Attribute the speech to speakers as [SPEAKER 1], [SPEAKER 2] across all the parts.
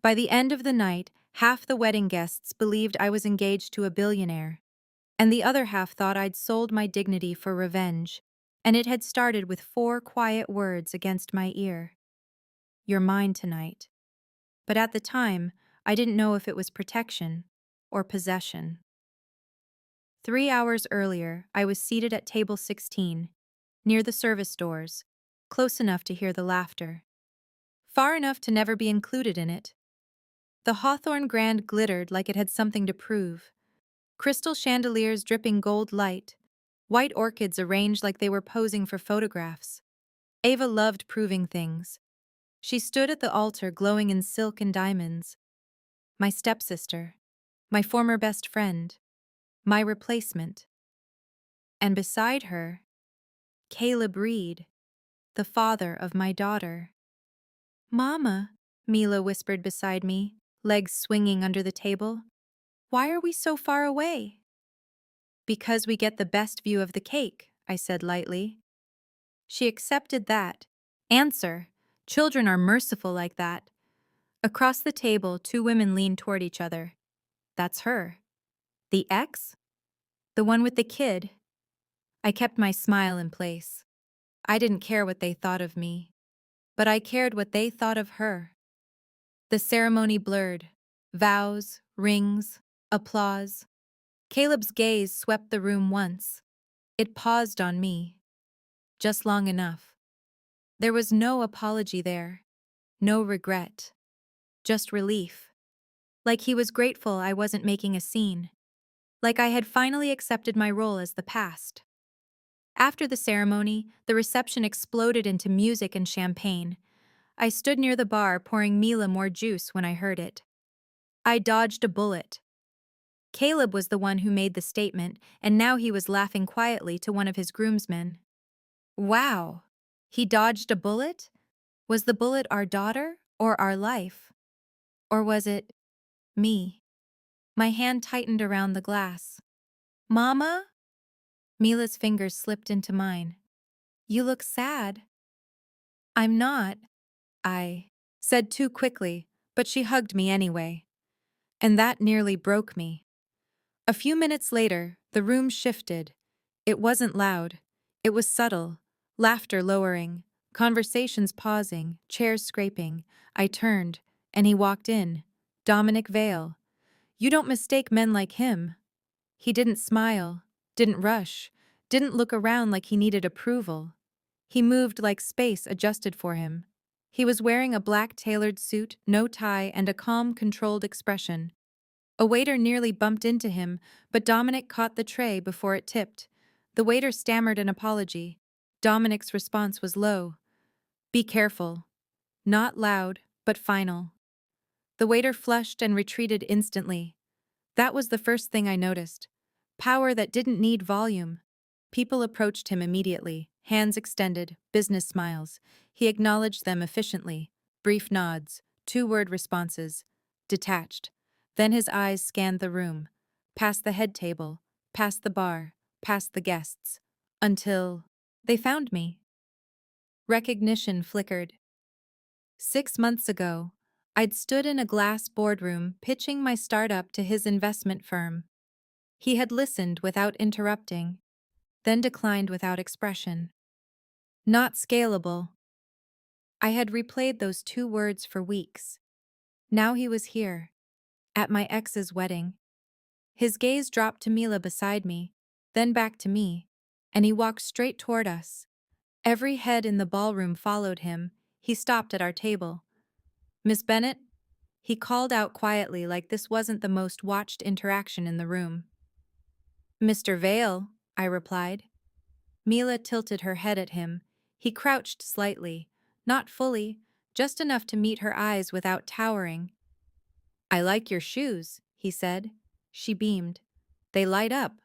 [SPEAKER 1] By the end of the night, half the wedding guests believed I was engaged to a billionaire, and the other half thought I'd sold my dignity for revenge, and it had started with 4 quiet words against my ear. "You're mine tonight." But at the time, I didn't know if it was protection or possession. 3 hours earlier, I was seated at table 16, near the service doors, close enough to hear the laughter, far enough to never be included in it. The Hawthorne Grand glittered like it had something to prove. Crystal chandeliers dripping gold light, white orchids arranged like they were posing for photographs. Ava loved proving things. She stood at the altar glowing in silk and diamonds. My stepsister, my former best friend, my replacement. And beside her, Caleb Reed, the father of my daughter. "Mama," Mila whispered beside me, legs swinging under the table. "Why are we so far away?" "Because we get the best view of the cake," I said lightly. She accepted that. Answer. Children are merciful like that. Across the table, 2 women leaned toward each other. "That's her." "The ex?" "The one with the kid." I kept my smile in place. I didn't care what they thought of me, but I cared what they thought of her. The ceremony blurred. Vows, rings, applause. Caleb's gaze swept the room once. It paused on me. Just long enough. There was no apology there. No regret. Just relief. Like he was grateful I wasn't making a scene. Like I had finally accepted my role as the past. After the ceremony, the reception exploded into music and champagne. I stood near the bar pouring Mila more juice when I heard it. I dodged a bullet. Caleb was the one who made the statement, and now he was laughing quietly to one of his groomsmen. Wow! He dodged a bullet? Was the bullet our daughter or our life? Or was it me? My hand tightened around the glass. "Mama?" Mila's fingers slipped into mine. "You look sad." "I'm not," I said too quickly, but she hugged me anyway. And that nearly broke me. A few minutes later, the room shifted. It wasn't loud. It was subtle. Laughter lowering, conversations pausing, chairs scraping. I turned, and he walked in. Dominic Vale. You don't mistake men like him. He didn't smile, didn't rush, didn't look around like he needed approval. He moved like space adjusted for him. He was wearing a black tailored suit, no tie, and a calm, controlled expression. A waiter nearly bumped into him, but Dominic caught the tray before it tipped. The waiter stammered an apology. Dominic's response was low. "Be careful." Not loud, but final. The waiter flushed and retreated instantly. That was the first thing I noticed. Power that didn't need volume. People approached him immediately, hands extended, business smiles. He acknowledged them efficiently. Brief nods, 2-word responses. Detached. Then his eyes scanned the room. Past the head table, past the bar, past the guests. Until they found me. Recognition flickered. 6 months ago, I'd stood in a glass boardroom pitching my startup to his investment firm. He had listened without interrupting, then declined without expression. Not scalable. I had replayed those 2 words for weeks. Now he was here, at my ex's wedding. His gaze dropped to Mila beside me, then back to me, and he walked straight toward us. Every head in the ballroom followed him. He stopped at our table. "Miss Bennett?" He called out quietly like this wasn't the most watched interaction in the room. "Mr. Vale," I replied. Mila tilted her head at him. He crouched slightly, not fully, just enough to meet her eyes without towering. "I like your shoes," he said. She beamed. "They light up."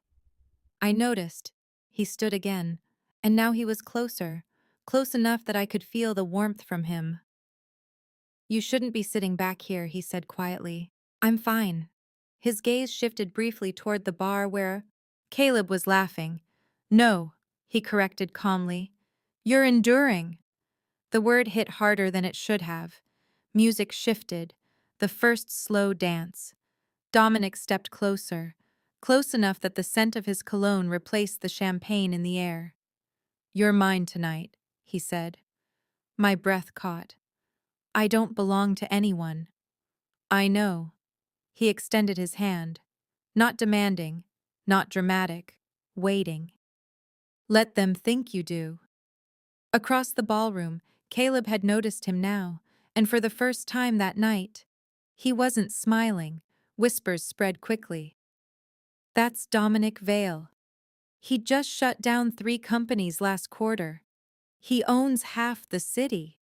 [SPEAKER 1] I noticed. He stood again, and now he was closer, close enough that I could feel the warmth from him. "You shouldn't be sitting back here," he said quietly. "I'm fine." His gaze shifted briefly toward the bar where Caleb was laughing. "No," he corrected calmly. "You're enduring." The word hit harder than it should have. Music shifted. The first slow dance. Dominic stepped closer, close enough that the scent of his cologne replaced the champagne in the air. "You're mine tonight," he said. My breath caught. "I don't belong to anyone." "I know." He extended his hand. Not demanding, not dramatic, waiting. "Let them think you do." Across the ballroom, Caleb had noticed him now, and for the first time that night, he wasn't smiling. Whispers spread quickly. "That's Dominic Vale. He just shut down 3 companies last quarter. He owns half the city.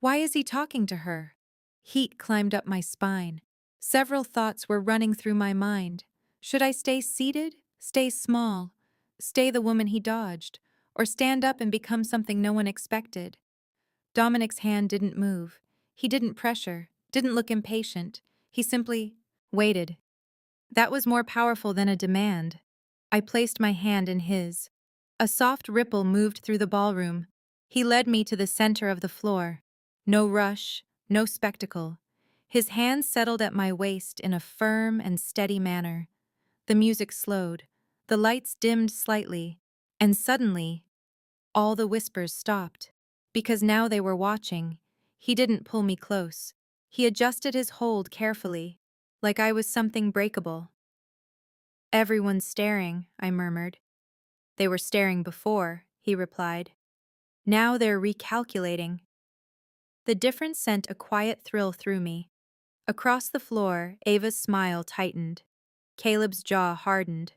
[SPEAKER 1] Why is he talking to her?" Heat climbed up my spine. Several thoughts were running through my mind. Should I stay seated, stay small, stay the woman he dodged, or stand up and become something no one expected? Dominic's hand didn't move. He didn't pressure, didn't look impatient. He simply waited. That was more powerful than a demand. I placed my hand in his. A soft ripple moved through the ballroom. He led me to the center of the floor. No rush, no spectacle. His hand settled at my waist in a firm and steady manner. The music slowed. The lights dimmed slightly. And suddenly, all the whispers stopped. Because now they were watching. He didn't pull me close. He adjusted his hold carefully, like I was something breakable. "Everyone's staring," I murmured. "They were staring before," he replied. "Now they're recalculating." The difference sent a quiet thrill through me. Across the floor, Ava's smile tightened. Caleb's jaw hardened.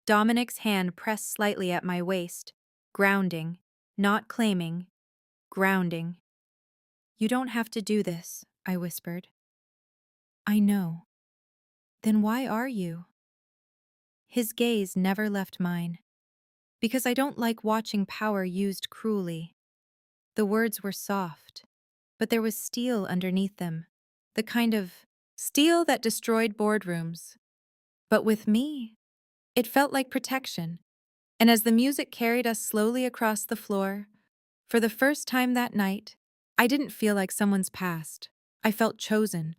[SPEAKER 1] Dominic's hand pressed slightly at my waist, grounding, not claiming, grounding. "You don't have to do this," I whispered. "I know." "Then why are you?" His gaze never left mine. "Because I don't like watching power used cruelly." The words were soft, but there was steel underneath them, the kind of steel that destroyed boardrooms. But with me, it felt like protection. And as the music carried us slowly across the floor, for the first time that night, I didn't feel like someone's past. I felt chosen.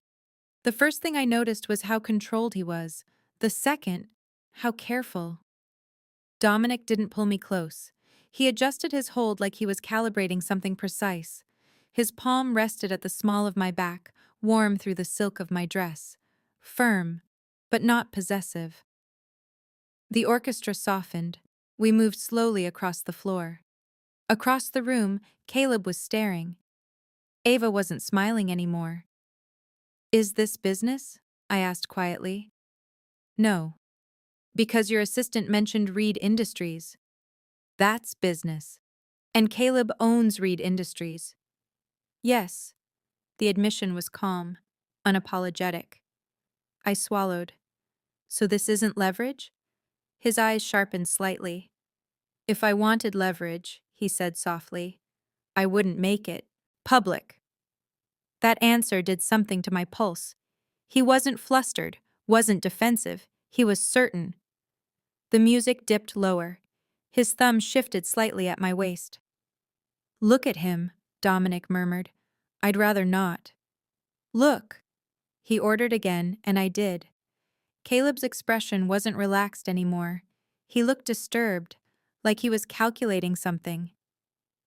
[SPEAKER 1] The first thing I noticed was how controlled he was. The second, how careful. Dominic didn't pull me close. He adjusted his hold like he was calibrating something precise. His palm rested at the small of my back, warm through the silk of my dress. Firm, but not possessive. The orchestra softened. We moved slowly across the floor. Across the room, Caleb was staring. Ava wasn't smiling anymore. "Is this business?" I asked quietly. "No." "Because your assistant mentioned Reed Industries." "That's business. And Caleb owns Reed Industries." "Yes." The admission was calm, unapologetic. I swallowed. "So this isn't leverage?" His eyes sharpened slightly. "If I wanted leverage," he said softly, "I wouldn't make it public." That answer did something to my pulse. He wasn't flustered, wasn't defensive, he was certain. The music dipped lower. His thumb shifted slightly at my waist. "Look at him," Dominic murmured. "I'd rather not." "Look." He ordered again, and I did. Caleb's expression wasn't relaxed anymore. He looked disturbed, like he was calculating something.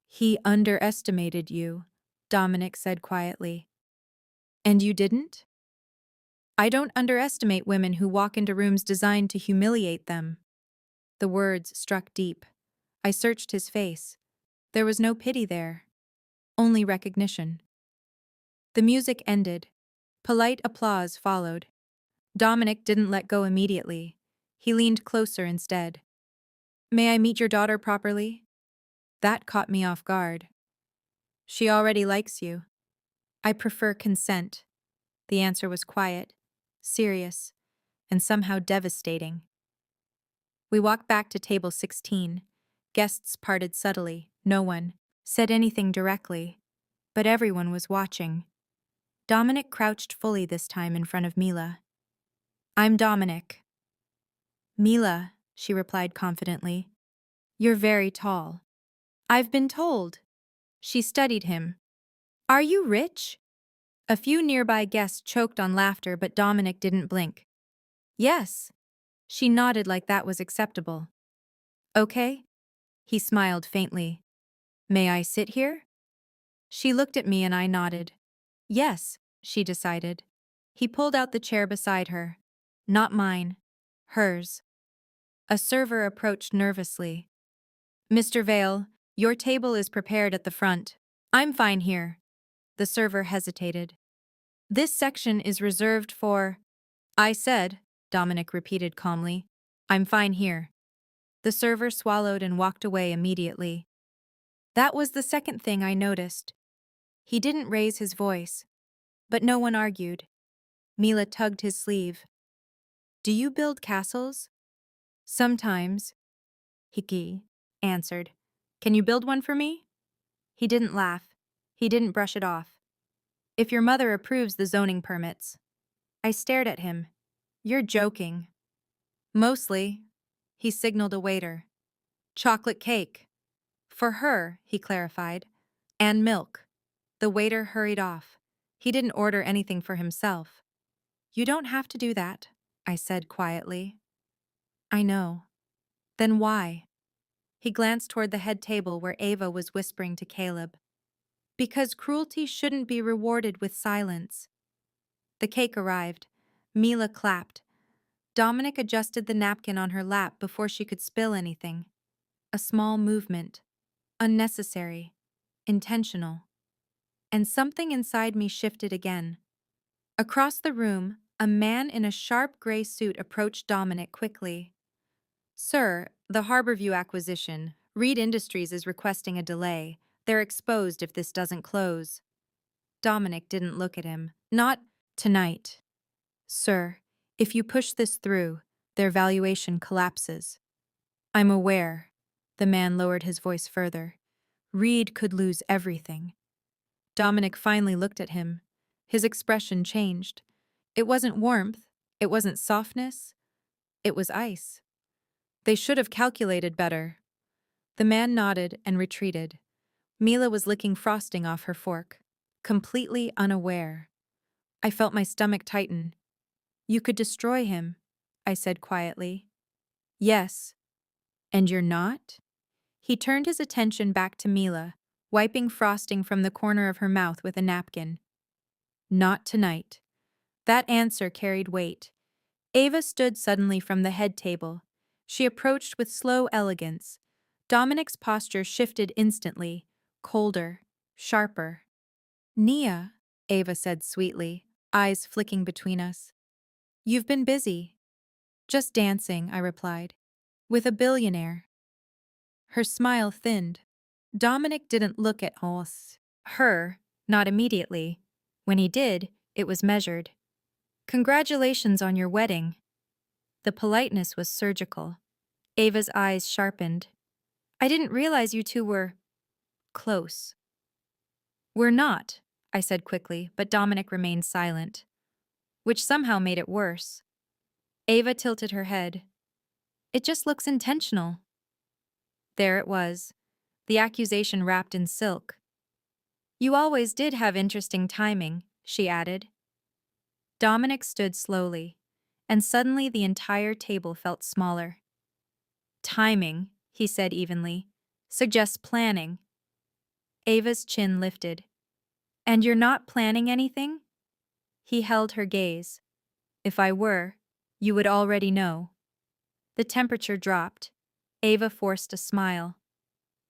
[SPEAKER 1] "He underestimated you," Dominic said quietly. "And you didn't?" "I don't underestimate women who walk into rooms designed to humiliate them." The words struck deep. I searched his face. There was no pity there, only recognition. The music ended. Polite applause followed. Dominic didn't let go immediately. He leaned closer instead. "May I meet your daughter properly?" That caught me off guard. "She already likes you." "I prefer consent." The answer was quiet, serious, and somehow devastating. We walked back to table 16. Guests parted subtly. No one said anything directly, but everyone was watching. Dominic crouched fully this time in front of Mila. "I'm Dominic." "Mila," she replied confidently. "You're very tall." "I've been told." She studied him. "Are you rich?" A few nearby guests choked on laughter, but Dominic didn't blink. Yes. She nodded like that was acceptable. Okay? He smiled faintly. May I sit here? She looked at me and I nodded. Yes, she decided. He pulled out the chair beside her. Not mine. Hers. A server approached nervously. Mr. Vale, your table is prepared at the front. I'm fine here. The server hesitated. This section is reserved for… I said, Dominic repeated calmly. I'm fine here. The server swallowed and walked away immediately. That was the second thing I noticed. He didn't raise his voice. But no one argued. Mila tugged his sleeve. Do you build castles? Sometimes, Hiki answered. Can you build one for me? He didn't laugh. He didn't brush it off. If your mother approves the zoning permits. I stared at him. You're joking. Mostly. He signaled a waiter. Chocolate cake. For her, he clarified. And milk. The waiter hurried off. He didn't order anything for himself. You don't have to do that, I said quietly. I know. Then why? He glanced toward the head table where Ava was whispering to Caleb. Because cruelty shouldn't be rewarded with silence. The cake arrived. Mila clapped. Dominic adjusted the napkin on her lap before she could spill anything. A small movement. Unnecessary. Intentional. And something inside me shifted again. Across the room, a man in a sharp gray suit approached Dominic quickly. Sir, the Harborview acquisition, Reed Industries is requesting a delay. They're exposed if this doesn't close. Dominic didn't look at him. Not tonight. Sir, if you push this through, their valuation collapses. I'm aware. The man lowered his voice further. Reed could lose everything. Dominic finally looked at him. His expression changed. It wasn't warmth. It wasn't softness. It was ice. They should have calculated better. The man nodded and retreated. Mila was licking frosting off her fork, completely unaware. I felt my stomach tighten. You could destroy him, I said quietly. Yes. And you're not? He turned his attention back to Mila, wiping frosting from the corner of her mouth with a napkin. Not tonight. That answer carried weight. Ava stood suddenly from the head table. She approached with slow elegance. Dominic's posture shifted instantly, colder, sharper. Nia, Ava said sweetly, eyes flicking between us. You've been busy. Just dancing, I replied. With a billionaire. Her smile thinned. Dominic didn't look at her, not immediately. When he did, it was measured. Congratulations on your wedding. The politeness was surgical. Ava's eyes sharpened. I didn't realize you two were… close. We're not, I said quickly, but Dominic remained silent, which somehow made it worse. Ava tilted her head. It just looks intentional. There it was, the accusation wrapped in silk. You always did have interesting timing, she added. Dominic stood slowly, and suddenly the entire table felt smaller. Timing, he said evenly, suggests planning. Ava's chin lifted. And you're not planning anything? He held her gaze. If I were, you would already know. The temperature dropped. Ava forced a smile.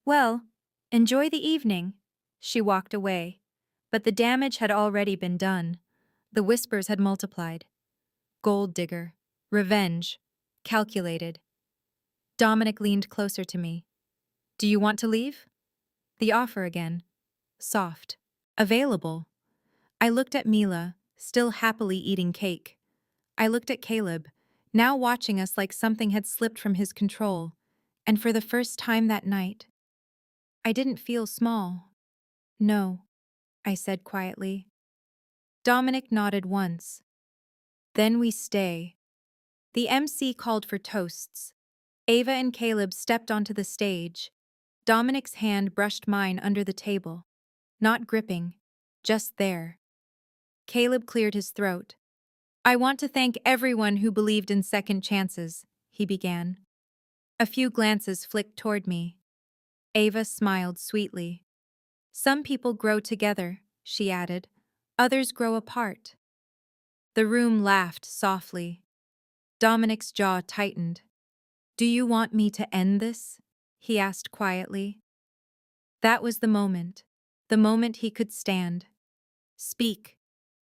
[SPEAKER 1] Well, enjoy the evening. She walked away. But the damage had already been done. The whispers had multiplied. Gold digger. Revenge. Calculated. Dominic leaned closer to me. Do you want to leave? The offer again. Soft. Available. I looked at Mila, still happily eating cake. I looked at Caleb, now watching us like something had slipped from his control. And for the first time that night, I didn't feel small. No, I said quietly. Dominic nodded once. Then we stay. The MC called for toasts. Ava and Caleb stepped onto the stage. Dominic's hand brushed mine under the table. Not gripping, just there. Caleb cleared his throat. I want to thank everyone who believed in second chances, he began. A few glances flicked toward me. Ava smiled sweetly. Some people grow together, she added. Others grow apart. The room laughed softly. Dominic's jaw tightened. Do you want me to end this? He asked quietly. That was the moment he could stand. Speak.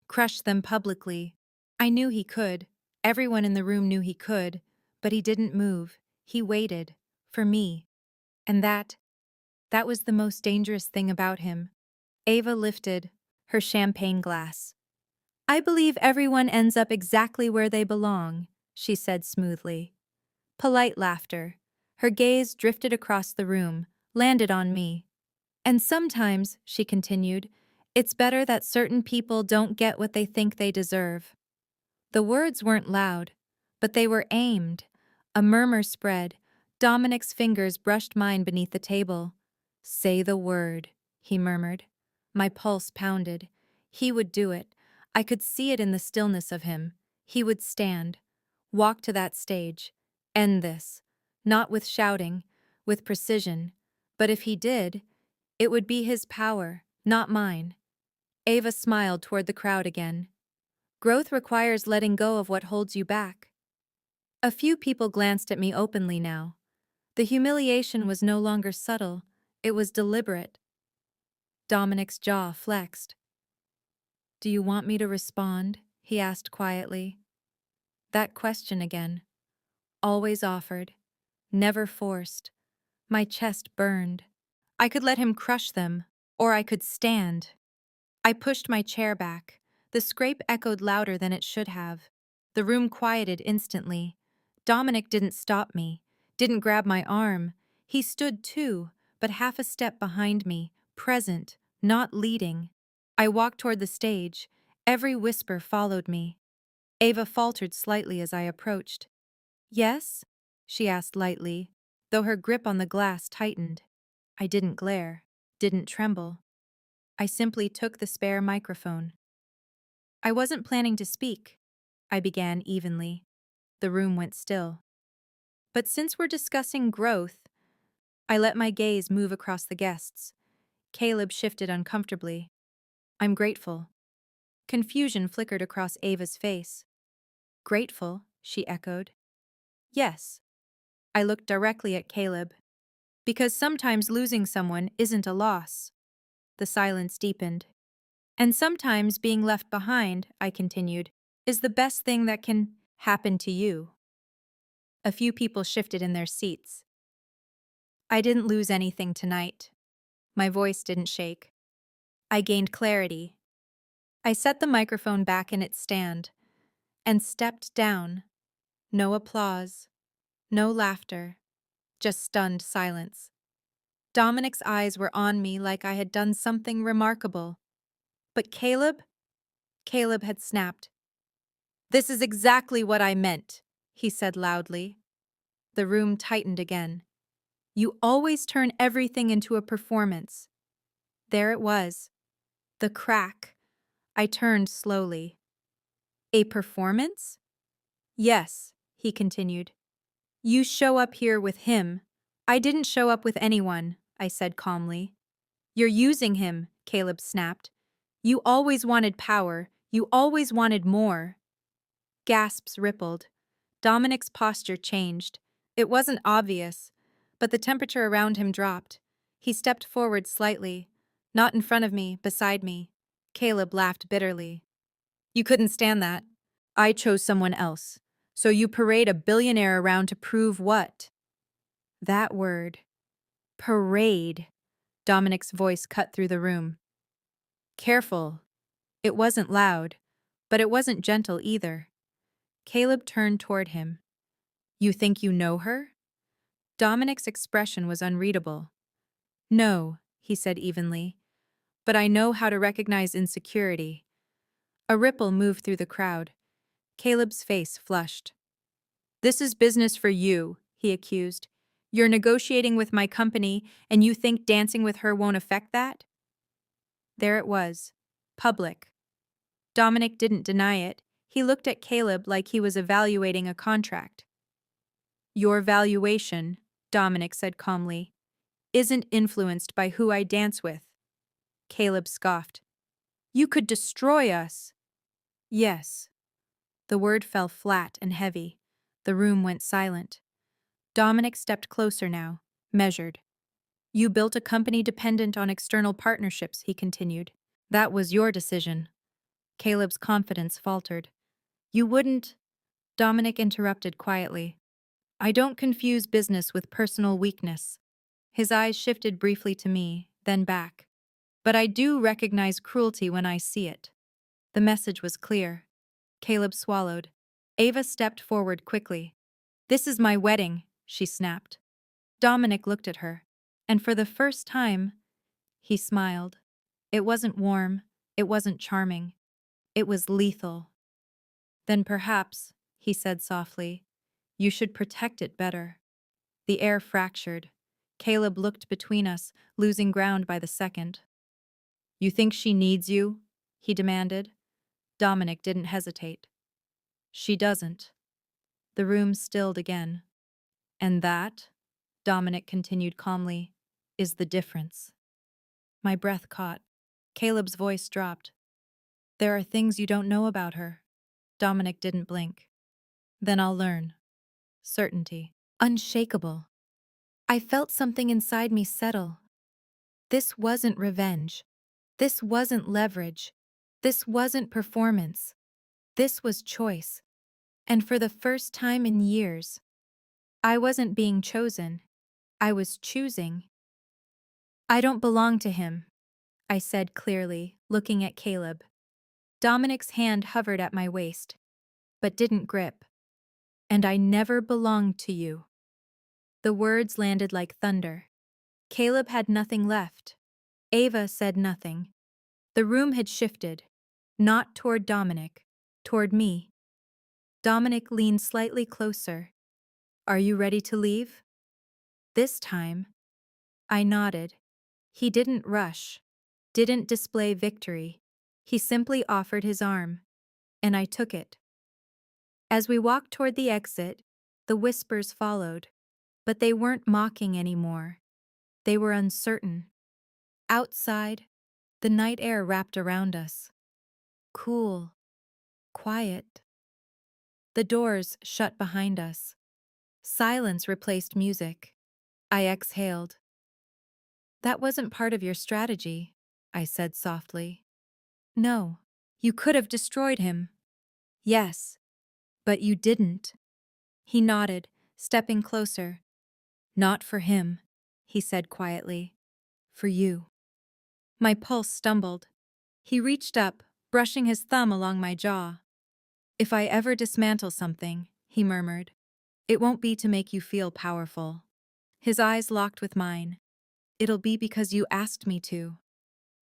[SPEAKER 1] Crush them publicly. I knew he could. Everyone in the room knew he could. But he didn't move. He waited. For me. And that was the most dangerous thing about him. Ava lifted her champagne glass. I believe everyone ends up exactly where they belong, she said smoothly. Polite laughter. Her gaze drifted across the room, landed on me. And sometimes, she continued, it's better that certain people don't get what they think they deserve. The words weren't loud, but they were aimed. A murmur spread. Dominic's fingers brushed mine beneath the table. Say the word, he murmured. My pulse pounded. He would do it. I could see it in the stillness of him. He would stand, walk to that stage, end this. Not with shouting, with precision. But if he did, it would be his power, not mine. Ava smiled toward the crowd again. Growth requires letting go of what holds you back. A few people glanced at me openly now. The humiliation was no longer subtle, it was deliberate. Dominic's jaw flexed. Do you want me to respond? He asked quietly. That question again. Always offered, never forced. My chest burned. I could let him crush them, or I could stand. I pushed my chair back. The scrape echoed louder than it should have. The room quieted instantly. Dominic didn't stop me, didn't grab my arm. He stood too, but half a step behind me, present, not leading. I walked toward the stage. Every whisper followed me. Ava faltered slightly as I approached. Yes? She asked lightly, though her grip on the glass tightened. I didn't glare, didn't tremble. I simply took the spare microphone. I wasn't planning to speak, I began evenly. The room went still. But since we're discussing growth, I let my gaze move across the guests. Caleb shifted uncomfortably. I'm grateful. Confusion flickered across Ava's face. Grateful, she echoed. Yes. I looked directly at Caleb. Because sometimes losing someone isn't a loss. The silence deepened. And sometimes being left behind, I continued, is the best thing that can happen to you. A few people shifted in their seats. I didn't lose anything tonight. My voice didn't shake. I gained clarity. I set the microphone back in its stand and stepped down. No applause, no laughter, just stunned silence. Dominic's eyes were on me like I had done something remarkable. But Caleb had snapped. This is exactly what I meant, he said loudly. The room tightened again. You always turn everything into a performance. There it was. The crack. I turned slowly. A performance? Yes, he continued. You show up here with him. I didn't show up with anyone, I said calmly. You're using him, Caleb snapped. You always wanted power. You always wanted more. Gasps rippled. Dominic's posture changed. It wasn't obvious, but the temperature around him dropped. He stepped forward slightly. Not in front of me, beside me. Caleb laughed bitterly. You couldn't stand that. I chose someone else. So you parade a billionaire around to prove what? That word. Parade. Dominic's voice cut through the room. Careful. It wasn't loud, but it wasn't gentle either. Caleb turned toward him. You think you know her? Dominic's expression was unreadable. No, he said evenly, but I know how to recognize insecurity. A ripple moved through the crowd. Caleb's face flushed. This is business for you, he accused. You're negotiating with my company, and you think dancing with her won't affect that? There it was. Public. Dominic didn't deny it. He looked at Caleb like he was evaluating a contract. Your valuation, Dominic said calmly, isn't influenced by who I dance with. Caleb scoffed. You could destroy us. Yes. The word fell flat and heavy. The room went silent. Dominic stepped closer now, measured. You built a company dependent on external partnerships, he continued. That was your decision. Caleb's confidence faltered. You wouldn't. Dominic interrupted quietly. I don't confuse business with personal weakness. His eyes shifted briefly to me, then back. But I do recognize cruelty when I see it. The message was clear. Caleb swallowed. Ava stepped forward quickly. This is my wedding, she snapped. Dominic looked at her, and for the first time, he smiled. It wasn't warm, it wasn't charming. It was lethal. Then perhaps, he said softly, you should protect it better. The air fractured. Caleb looked between us, losing ground by the second. You think she needs you? He demanded. Dominic didn't hesitate. She doesn't. The room stilled again. And that, Dominic continued calmly, is the difference. My breath caught. Caleb's voice dropped. There are things you don't know about her. Dominic didn't blink. Then I'll learn. Certainty. Unshakable. I felt something inside me settle. This wasn't revenge. This wasn't leverage. This wasn't performance. This was choice. And for the first time in years, I wasn't being chosen. I was choosing. I don't belong to him, I said clearly, looking at Caleb. Dominic's hand hovered at my waist, but didn't grip. And I never belonged to you. The words landed like thunder. Caleb had nothing left. Ava said nothing. The room had shifted, not toward Dominic, toward me. Dominic leaned slightly closer. Are you ready to leave? This time, I nodded. He didn't rush, didn't display victory. He simply offered his arm, and I took it. As we walked toward the exit, the whispers followed, but they weren't mocking anymore. They were uncertain. Outside, the night air wrapped around us. Cool, quiet. The doors shut behind us. Silence replaced music. I exhaled. That wasn't part of your strategy, I said softly. No, you could have destroyed him. Yes, but you didn't. He nodded, stepping closer. Not for him, he said quietly. For you. My pulse stumbled. He reached up, brushing his thumb along my jaw. If I ever dismantle something, he murmured, it won't be to make you feel powerful. His eyes locked with mine. It'll be because you asked me to.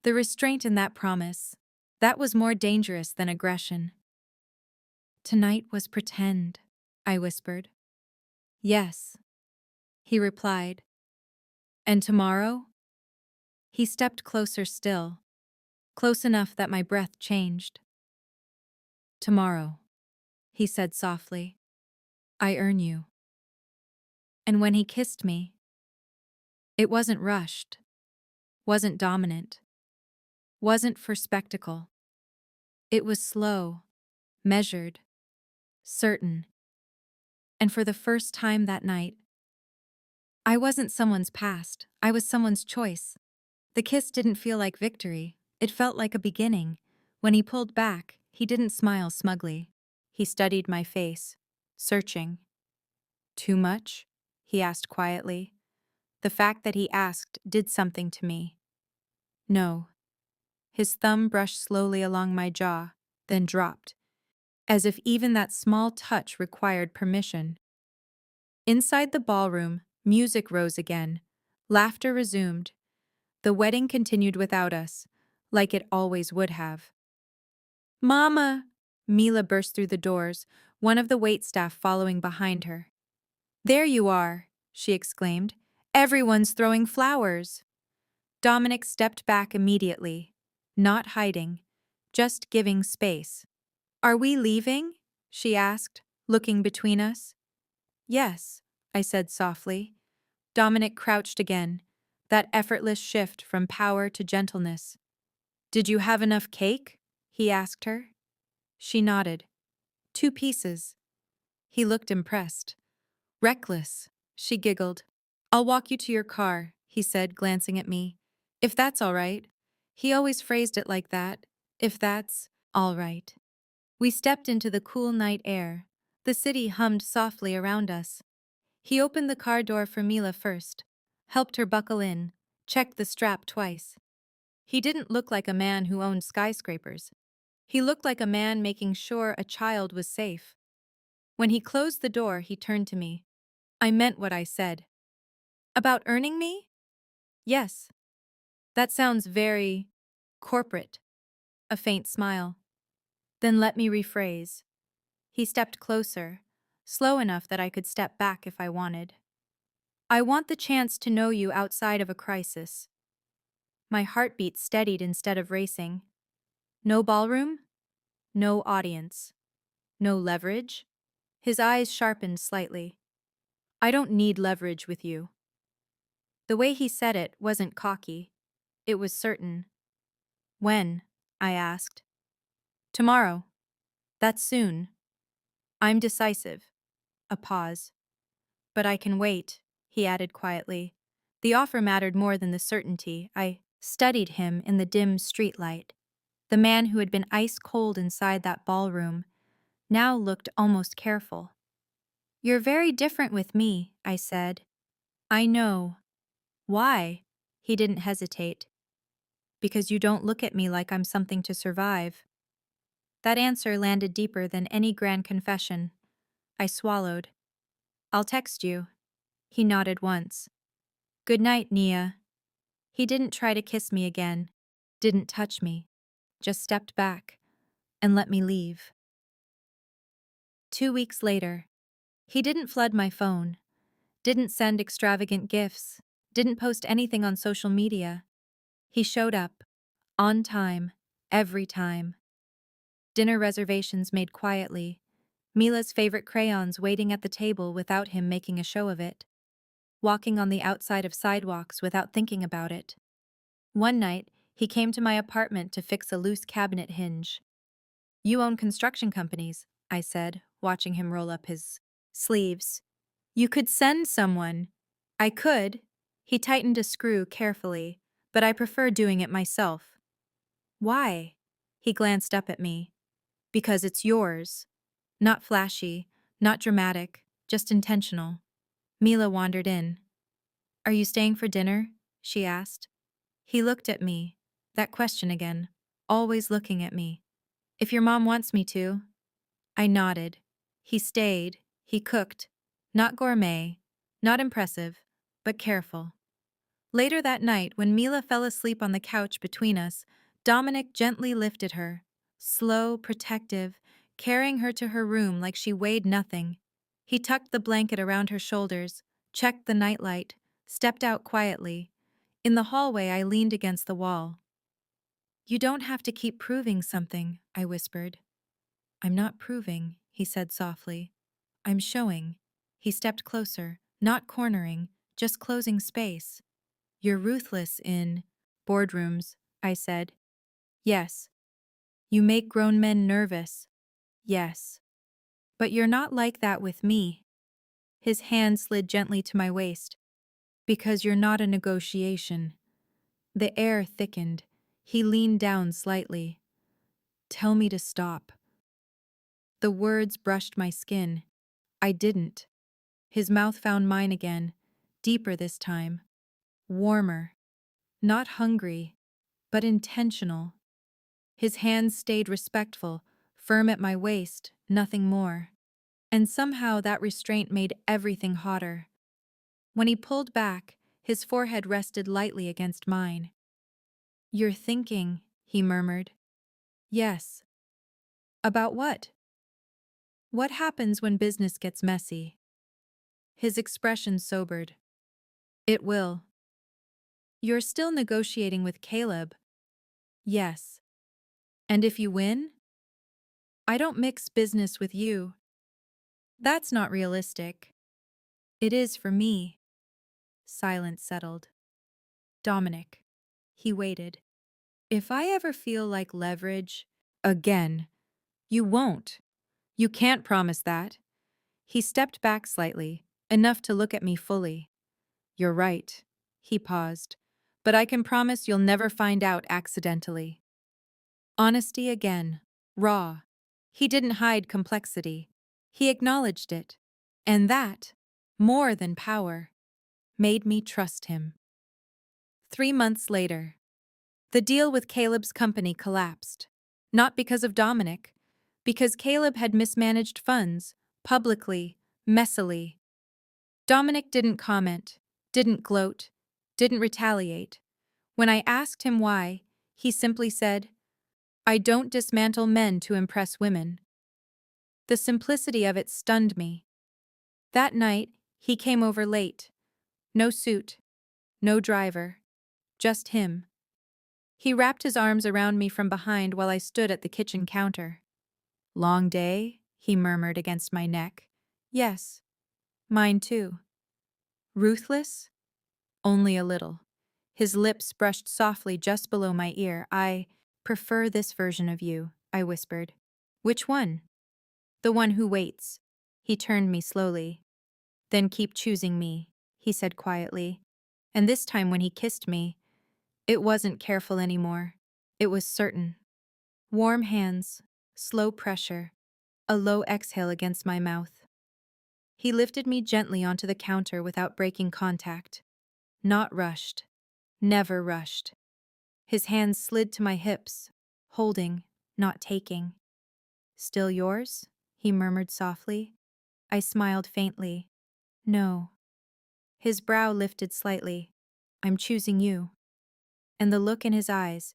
[SPEAKER 1] The restraint in that promise, that was more dangerous than aggression. Tonight was pretend, I whispered. Yes, he replied. And tomorrow? He stepped closer still, close enough that my breath changed. Tomorrow, he said softly. I earn you. And when he kissed me, it wasn't rushed, wasn't dominant, wasn't for spectacle. It was slow, measured, certain. And for the first time that night, I wasn't someone's past, I was someone's choice. The kiss didn't feel like victory, it felt like a beginning. When he pulled back, he didn't smile smugly. He studied my face, searching. Too much? He asked quietly. The fact that he asked did something to me. No. His thumb brushed slowly along my jaw, then dropped, as if even that small touch required permission. Inside the ballroom, music rose again. Laughter resumed. The wedding continued without us, like it always would have. Mama! Mila burst through the doors, one of the waitstaff following behind her. There you are, she exclaimed. Everyone's throwing flowers. Dominic stepped back immediately, not hiding, just giving space. Are we leaving? She asked, looking between us. Yes, I said softly. Dominic crouched again, that effortless shift from power to gentleness. Did you have enough cake? He asked her. She nodded. 2 pieces. He looked impressed. Reckless, she giggled. I'll walk you to your car, he said, glancing at me. If that's all right. He always phrased it like that. If that's all right. We stepped into the cool night air. The city hummed softly around us. He opened the car door for Mila first, helped her buckle in, checked the strap twice. He didn't look like a man who owned skyscrapers. He looked like a man making sure a child was safe. When he closed the door, he turned to me. I meant what I said. About earning me? Yes. That sounds very corporate. A faint smile. Then let me rephrase. He stepped closer, slow enough that I could step back if I wanted. I want the chance to know you outside of a crisis. My heartbeat steadied instead of racing. No ballroom? No audience. No leverage? His eyes sharpened slightly. I don't need leverage with you. The way he said it wasn't cocky. It was certain. When? I asked. Tomorrow. That's soon. I'm decisive. A pause. But I can wait, he added quietly. The offer mattered more than the certainty. I studied him in the dim streetlight. The man who had been ice cold inside that ballroom now looked almost careful. You're very different with me, I said. I know. Why? He didn't hesitate. Because you don't look at me like I'm something to survive. That answer landed deeper than any grand confession. I swallowed. I'll text you. He nodded once. Good night, Nia. He didn't try to kiss me again, didn't touch me, just stepped back and let me leave. 2 weeks later, he didn't flood my phone, didn't send extravagant gifts, didn't post anything on social media. He showed up, on time, every time. Dinner reservations made quietly, Mila's favorite crayons waiting at the table without him making a show of it, walking on the outside of sidewalks without thinking about it. One night, he came to my apartment to fix a loose cabinet hinge. You own construction companies, I said, watching him roll up his sleeves. You could send someone. I could. He tightened a screw carefully, but I prefer doing it myself. Why? He glanced up at me. Because it's yours. Not flashy, not dramatic, just intentional. Mila wandered in. Are you staying for dinner? She asked. He looked at me. That question again. Always looking at me. If your mom wants me to. I nodded. He stayed. He cooked. Not gourmet. Not impressive. But careful. Later that night, when Mila fell asleep on the couch between us, Dominic gently lifted her. Slow, protective, carrying her to her room like she weighed nothing. He tucked the blanket around her shoulders, checked the nightlight, stepped out quietly. In the hallway, I leaned against the wall. You don't have to keep proving something, I whispered. I'm not proving, he said softly. I'm showing. He stepped closer, not cornering, just closing space. You're ruthless in boardrooms, I said. Yes. You make grown men nervous. Yes. But you're not like that with me. His hand slid gently to my waist. Because you're not a negotiation. The air thickened. He leaned down slightly. Tell me to stop. The words brushed my skin. I didn't. His mouth found mine again, deeper this time. Warmer. Not hungry, but intentional. His hands stayed respectful, firm at my waist, nothing more. And somehow that restraint made everything hotter. When he pulled back, his forehead rested lightly against mine. You're thinking, he murmured. Yes. About what? What happens when business gets messy? His expression sobered. It will. You're still negotiating with Caleb. Yes. And if you win, I don't mix business with you. That's not realistic. It is for me. Silence settled. Dominic. He waited. If I ever feel like leverage, again, you won't. You can't promise that. He stepped back slightly, enough to look at me fully. You're right. He paused. But I can promise you'll never find out accidentally. Honesty again. Raw. He didn't hide complexity. He acknowledged it. And that, more than power, made me trust him. 3 months later, the deal with Caleb's company collapsed. Not because of Dominic, because Caleb had mismanaged funds, publicly, messily. Dominic didn't comment, didn't gloat, didn't retaliate. When I asked him why, he simply said, I don't dismantle men to impress women. The simplicity of it stunned me. That night, he came over late. No suit, no driver, just him. He wrapped his arms around me from behind while I stood at the kitchen counter. Long day? He murmured against my neck. Yes, mine too. Ruthless? Only a little. His lips brushed softly just below my ear. I prefer this version of you, I whispered. Which one? The one who waits. He turned me slowly. Then keep choosing me, he said quietly. And this time when he kissed me, it wasn't careful anymore. It was certain. Warm hands, slow pressure, a low exhale against my mouth. He lifted me gently onto the counter without breaking contact. Not rushed. Never rushed. His hands slid to my hips, holding, not taking. Still yours? He murmured softly. I smiled faintly. No. His brow lifted slightly. I'm choosing you. And the look in his eyes,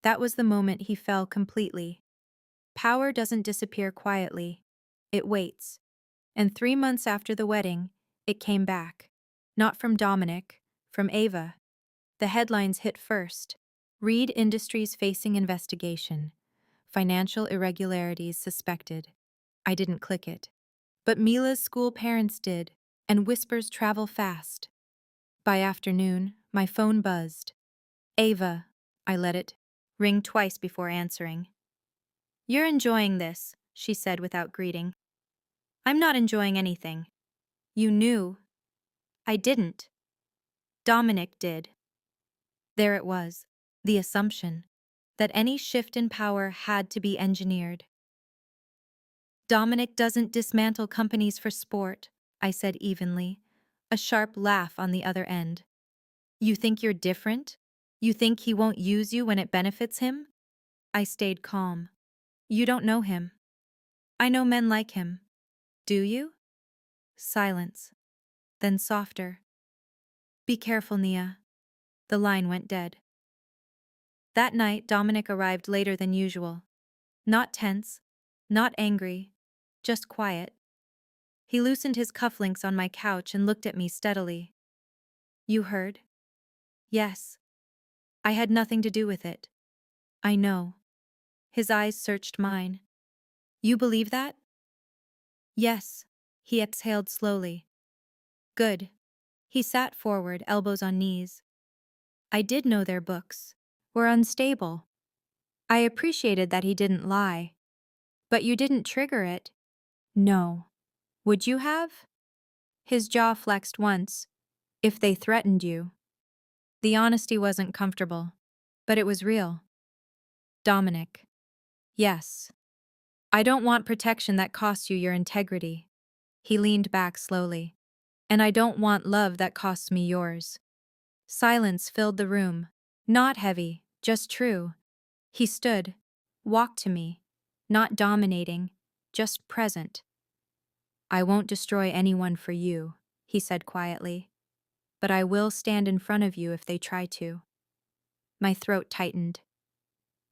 [SPEAKER 1] that was the moment he fell completely. Power doesn't disappear quietly. It waits. And 3 months after the wedding, it came back. Not from Dominic, from Ava. The headlines hit first. Reed Industries facing investigation. Financial irregularities suspected. I didn't click it. But Mila's school parents did, and whispers travel fast. By afternoon, my phone buzzed. Ava, I let it ring twice before answering. You're enjoying this, she said without greeting. I'm not enjoying anything. You knew. I didn't. Dominic did. There it was, the assumption that any shift in power had to be engineered. Dominic doesn't dismantle companies for sport, I said evenly, a sharp laugh on the other end. You think you're different? You think he won't use you when it benefits him? I stayed calm. You don't know him. I know men like him. Do you? Silence. Then softer. Be careful, Nia. The line went dead. That night, Dominic arrived later than usual. Not tense, not angry, just quiet. He loosened his cufflinks on my couch and looked at me steadily. You heard? Yes. I had nothing to do with it. I know. His eyes searched mine. You believe that? Yes. He exhaled slowly. Good. He sat forward, elbows on knees. I did know their books were unstable. I appreciated that he didn't lie. But you didn't trigger it. No. Would you have? His jaw flexed once. If they threatened you. The honesty wasn't comfortable, but it was real. Dominic. Yes. I don't want protection that costs you your integrity. He leaned back slowly. And I don't want love that costs me yours. Silence filled the room. Not heavy, just true. He stood, walked to me, not dominating, just present. I won't destroy anyone for you, he said quietly. But I will stand in front of you if they try to. My throat tightened.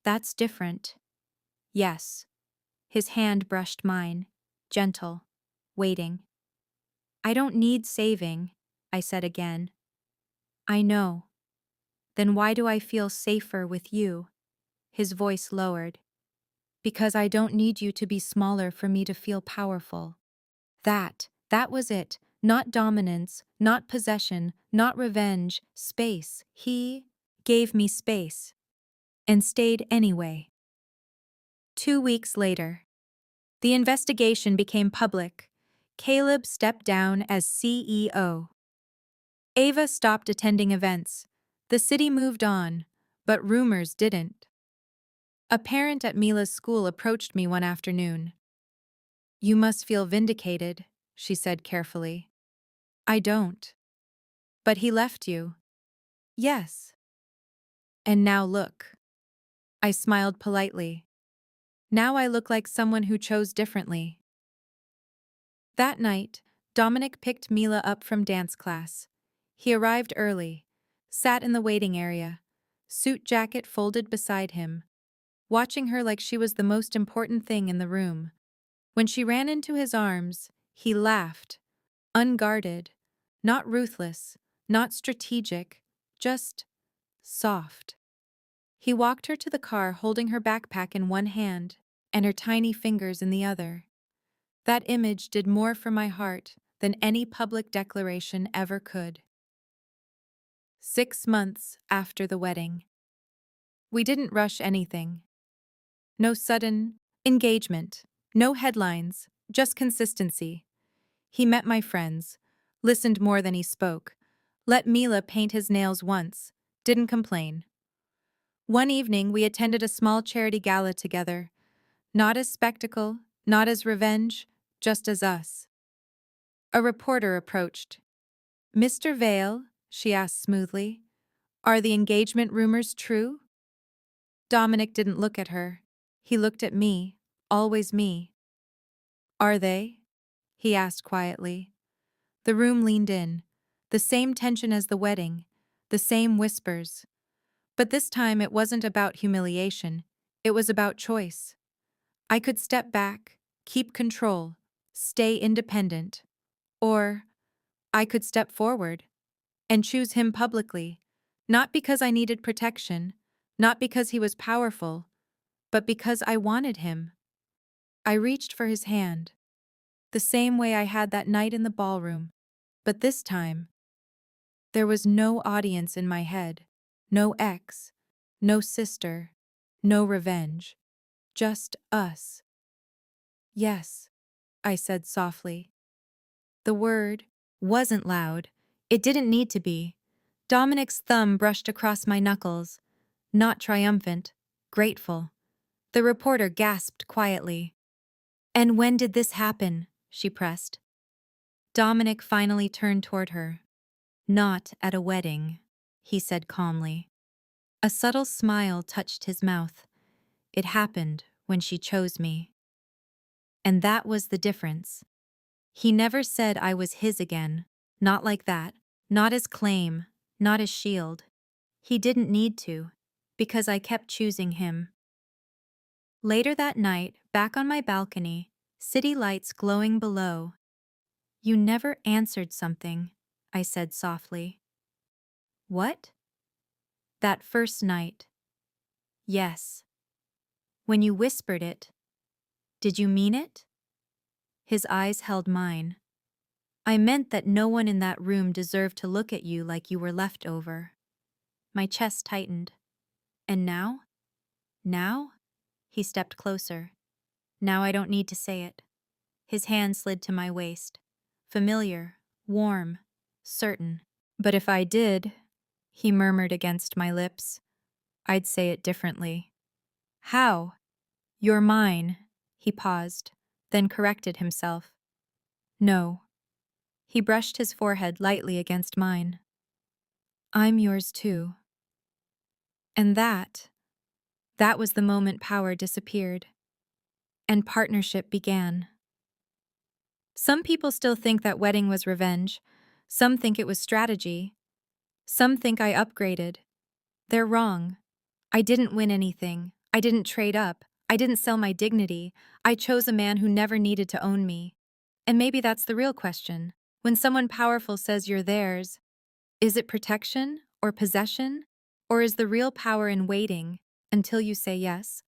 [SPEAKER 1] That's different. Yes. His hand brushed mine, gentle, waiting. I don't need saving, I said again. I know. Then why do I feel safer with you? His voice lowered. Because I don't need you to be smaller for me to feel powerful. That was it. Not dominance, not possession, not revenge, space. He gave me space. And stayed anyway. 2 weeks later. The investigation became public. Caleb stepped down as CEO. Ava stopped attending events. The city moved on, but rumors didn't. A parent at Mila's school approached me one afternoon. "You must feel vindicated," she said carefully. "I don't." "But he left you." "Yes." "And now look." I smiled politely. "Now I look like someone who chose differently." That night, Dominic picked Mila up from dance class. He arrived early, sat in the waiting area, suit jacket folded beside him, watching her like she was the most important thing in the room. When she ran into his arms, he laughed, unguarded, not ruthless, not strategic, just soft. He walked her to the car holding her backpack in one hand and her tiny fingers in the other. That image did more for my heart than any public declaration ever could. 6 months after the wedding. We didn't rush anything. No sudden engagement, no headlines, just consistency. He met my friends, listened more than he spoke, let Mila paint his nails once, didn't complain. One evening we attended a small charity gala together, not as spectacle, not as revenge, just as us. A reporter approached. "Mr. Vale," she asked smoothly, "are the engagement rumors true?" Dominic didn't look at her. He looked at me, always me. "Are they?" he asked quietly. The room leaned in, the same tension as the wedding, the same whispers. But this time it wasn't about humiliation, it was about choice. I could step back, keep control, stay independent. Or I could step forward and choose him publicly, not because I needed protection, not because he was powerful, but because I wanted him. I reached for his hand, the same way I had that night in the ballroom, but this time, there was no audience in my head, no ex, no sister, no revenge, just us. "Yes," I said softly. The word wasn't loud. It didn't need to be. Dominic's thumb brushed across my knuckles, not triumphant, grateful. The reporter gasped quietly. "And when did this happen?" she pressed. Dominic finally turned toward her. "Not at a wedding," he said calmly. A subtle smile touched his mouth. "It happened when she chose me." And that was the difference. He never said I was his again. Not like that. Not as claim. Not as shield. He didn't need to, because I kept choosing him. Later that night, back on my balcony, city lights glowing below. "You never answered something," I said softly. "What?" "That first night." "Yes." "When you whispered it, did you mean it?" His eyes held mine. "I meant that no one in that room deserved to look at you like you were leftover." My chest tightened. "And now?" "Now?" He stepped closer. "Now I don't need to say it." His hand slid to my waist. Familiar, warm, certain. "But if I did," he murmured against my lips, "I'd say it differently." "How?" "You're mine." He paused, then corrected himself. "No." He brushed his forehead lightly against mine. "I'm yours too." And that was the moment power disappeared. And partnership began. Some people still think that wedding was revenge. Some think it was strategy. Some think I upgraded. They're wrong. I didn't win anything. I didn't trade up. I didn't sell my dignity. I chose a man who never needed to own me. And maybe that's the real question. When someone powerful says you're theirs, is it protection or possession? Or is the real power in waiting until you say yes?